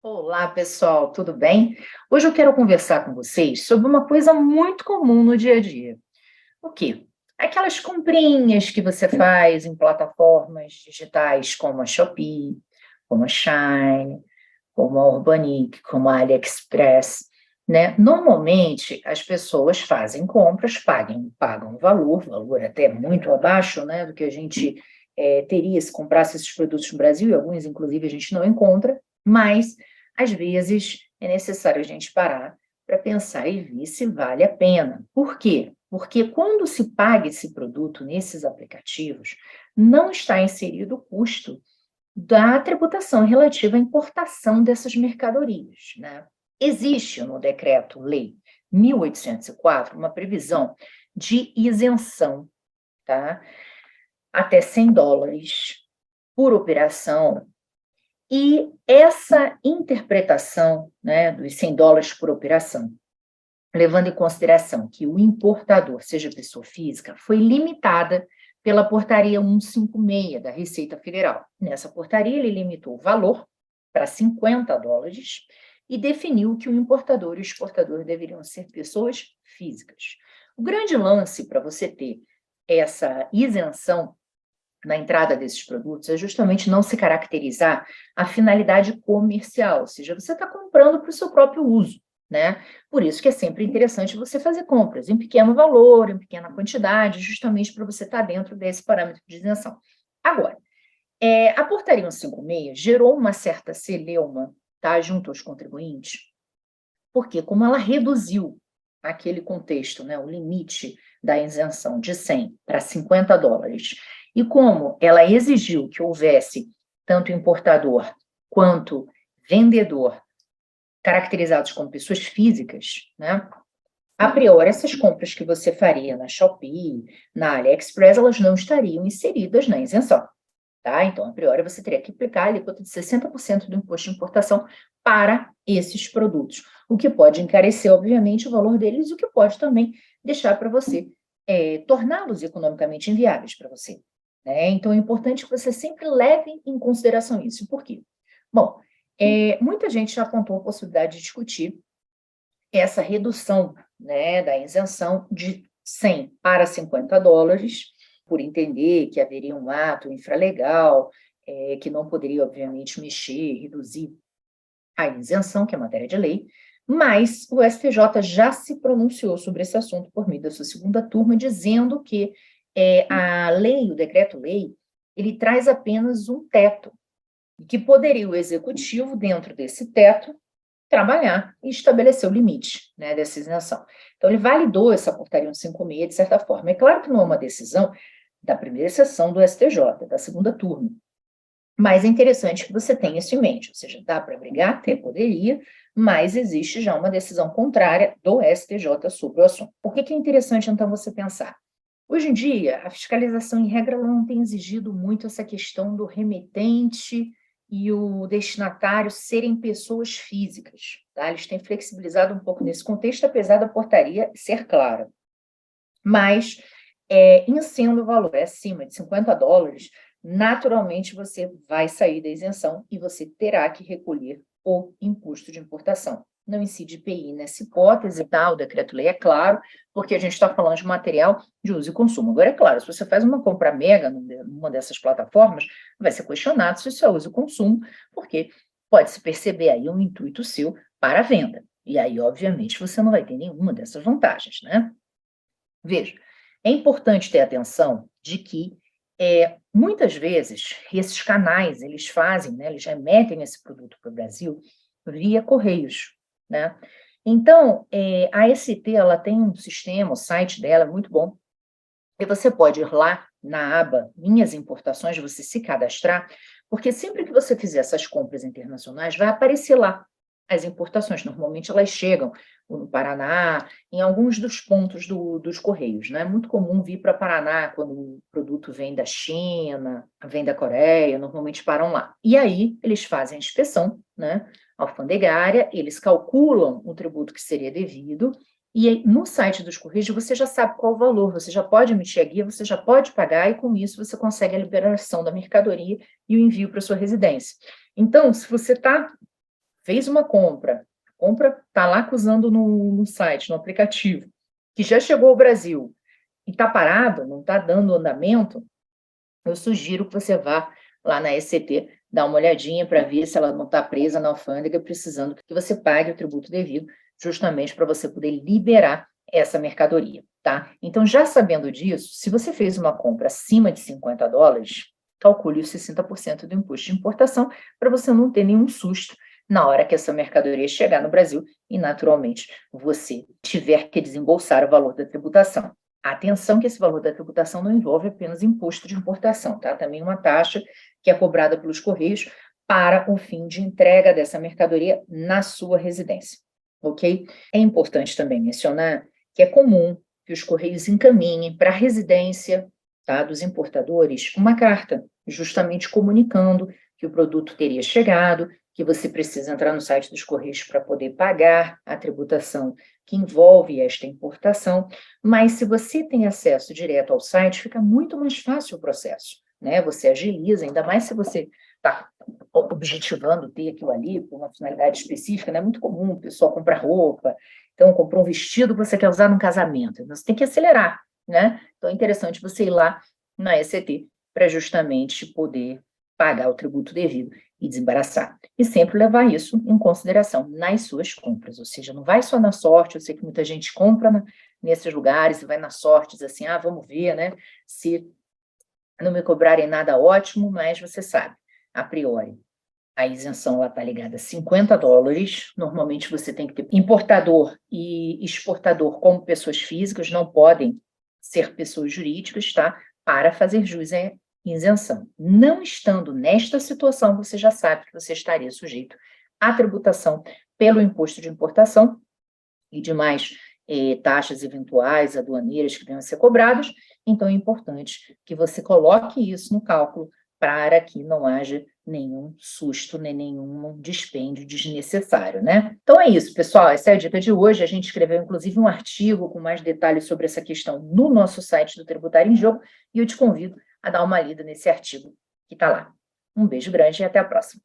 Olá, pessoal, tudo bem? Hoje eu quero conversar com vocês sobre uma coisa muito comum no dia a dia. O quê? Aquelas comprinhas que você faz em plataformas digitais como a Shopee, como a Shein, como a Urbanic, como a AliExpress, né? Normalmente as pessoas fazem compras, pagam um valor até muito abaixo, né, do que a gente teria se comprasse esses produtos no Brasil, e alguns, inclusive, a gente não encontra, mas às vezes é necessário a gente parar para pensar e ver se vale a pena. Por quê? Porque quando se paga esse produto nesses aplicativos, não está inserido o custo da tributação relativa à importação dessas mercadorias, né? Existe no Decreto-Lei 1804 uma previsão de isenção, tá? Até US$ 100 por operação, e essa interpretação, né, dos US$ 100 por operação, levando em consideração que o importador, seja pessoa física, foi limitada pela Portaria 156 da Receita Federal. Nessa portaria, ele limitou o valor para US$ 50 e definiu que o importador e o exportador deveriam ser pessoas físicas. O grande lance para você ter essa isenção na entrada desses produtos é justamente não se caracterizar a finalidade comercial, ou seja, você está comprando para o seu próprio uso, né? Por isso que é sempre interessante você fazer compras em pequeno valor, em pequena quantidade, justamente para você estar dentro desse parâmetro de isenção. Agora, a portaria 156 gerou uma certa celeuma, tá, junto aos contribuintes, porque como ela reduziu aquele contexto, né, o limite da isenção de 100 para US$ 50, e como ela exigiu que houvesse tanto importador quanto vendedor caracterizados como pessoas físicas, né, a priori, essas compras que você faria na Shopee, na AliExpress, elas não estariam inseridas na isenção. Tá? Então, a priori, você teria que aplicar a alíquota de 60% do imposto de importação para esses produtos, o que pode encarecer, obviamente, o valor deles, o que pode também deixar para você, torná-los economicamente inviáveis para você, né? Então, é importante que você sempre leve em consideração isso. Por quê? Bom, muita gente já apontou a possibilidade de discutir essa redução, né, da isenção de 100 para US$ 50, por entender que haveria um ato infralegal, que não poderia, obviamente, mexer, reduzir a isenção, que é matéria de lei, mas o STJ já se pronunciou sobre esse assunto por meio da sua segunda turma, dizendo que a lei, o decreto-lei, ele traz apenas um teto, e que poderia o executivo, dentro desse teto, trabalhar e estabelecer o limite, né, dessa isenção. Então, ele validou essa portaria 156, de certa forma. É claro que não é uma decisão da primeira sessão do STJ, da segunda turma, mas é interessante que você tenha isso em mente, ou seja, dá para brigar, até poderia, mas existe já uma decisão contrária do STJ sobre o assunto. Por que é interessante, então, você pensar? Hoje em dia, a fiscalização, em regra, ela não tem exigido muito essa questão do remetente e o destinatário serem pessoas físicas, tá? Eles têm flexibilizado um pouco nesse contexto, apesar da portaria ser clara. Mas, em sendo o valor acima de US$ 50, naturalmente você vai sair da isenção e você terá que recolher o imposto de importação. Não incide IPI nessa hipótese, tá? O decreto-lei é claro, porque a gente está falando de material de uso e consumo. Agora, é claro, se você faz uma compra mega numa dessas plataformas, vai ser questionado se isso é uso e consumo, porque pode-se perceber aí um intuito seu para a venda. E aí, obviamente, você não vai ter nenhuma dessas vantagens, né? Veja, é importante ter atenção de que, muitas vezes, esses canais, eles fazem, né, eles remetem esse produto para o Brasil via correios, né? Então, a AST, ela tem um sistema, o site dela é muito bom, e você pode ir lá na aba Minhas Importações, você se cadastrar, porque sempre que você fizer essas compras internacionais, vai aparecer lá as importações. Normalmente elas chegam no Paraná, em alguns dos pontos dos Correios, né? É muito comum vir para Paraná quando o produto vem da China, vem da Coreia, normalmente param lá. E aí eles fazem a inspeção, né, alfandegária, eles calculam o tributo que seria devido, e aí, no site dos Correios você já sabe qual o valor, você já pode emitir a guia, você já pode pagar, e com isso você consegue a liberação da mercadoria e o envio para sua residência. Então, se você está fez uma compra, a compra está lá acusando no site, no aplicativo, que já chegou ao Brasil e está parado, não está dando andamento, eu sugiro que você vá lá na ECT, dar uma olhadinha para ver se ela não está presa na alfândega, precisando que você pague o tributo devido, justamente para você poder liberar essa mercadoria, tá? Então, já sabendo disso, se você fez uma compra acima de $50, calcule os 60% do imposto de importação para você não ter nenhum susto na hora que essa mercadoria chegar no Brasil e, naturalmente, você tiver que desembolsar o valor da tributação. Atenção que esse valor da tributação não envolve apenas imposto de importação, tá? Também uma taxa que é cobrada pelos Correios para o fim de entrega dessa mercadoria na sua residência, ok? É importante também mencionar que é comum que os Correios encaminhem para a residência, tá, dos importadores uma carta, justamente comunicando que o produto teria chegado, que você precisa entrar no site dos Correios para poder pagar a tributação que envolve esta importação, mas se você tem acesso direto ao site, fica muito mais fácil o processo, né? Você agiliza, ainda mais se você está objetivando ter aquilo ali por uma finalidade específica, não é muito comum o pessoal comprar roupa, então comprou um vestido que você quer usar num casamento, então você tem que acelerar, né? Então é interessante você ir lá na ECT para justamente poder pagar o tributo devido e desembaraçar. E sempre levar isso em consideração nas suas compras, ou seja, não vai só na sorte, eu sei que muita gente compra nesses lugares e vai na sorte, diz assim, vamos ver, né, se não me cobrarem nada, ótimo, mas você sabe, a priori, a isenção está ligada a $50, normalmente você tem que ter importador e exportador como pessoas físicas, não podem ser pessoas jurídicas, tá? Para fazer jus à isenção. Não estando nesta situação, você já sabe que você estaria sujeito à tributação pelo imposto de importação e demais taxas eventuais aduaneiras que venham a ser cobradas, então é importante que você coloque isso no cálculo para que não haja nenhum susto, nem nenhum dispêndio desnecessário, né? Então é isso, pessoal, essa é a dica de hoje. A gente escreveu, inclusive, um artigo com mais detalhes sobre essa questão no nosso site do Tributário em Jogo, e eu te convido a dar uma lida nesse artigo que está lá. Um beijo grande e até a próxima.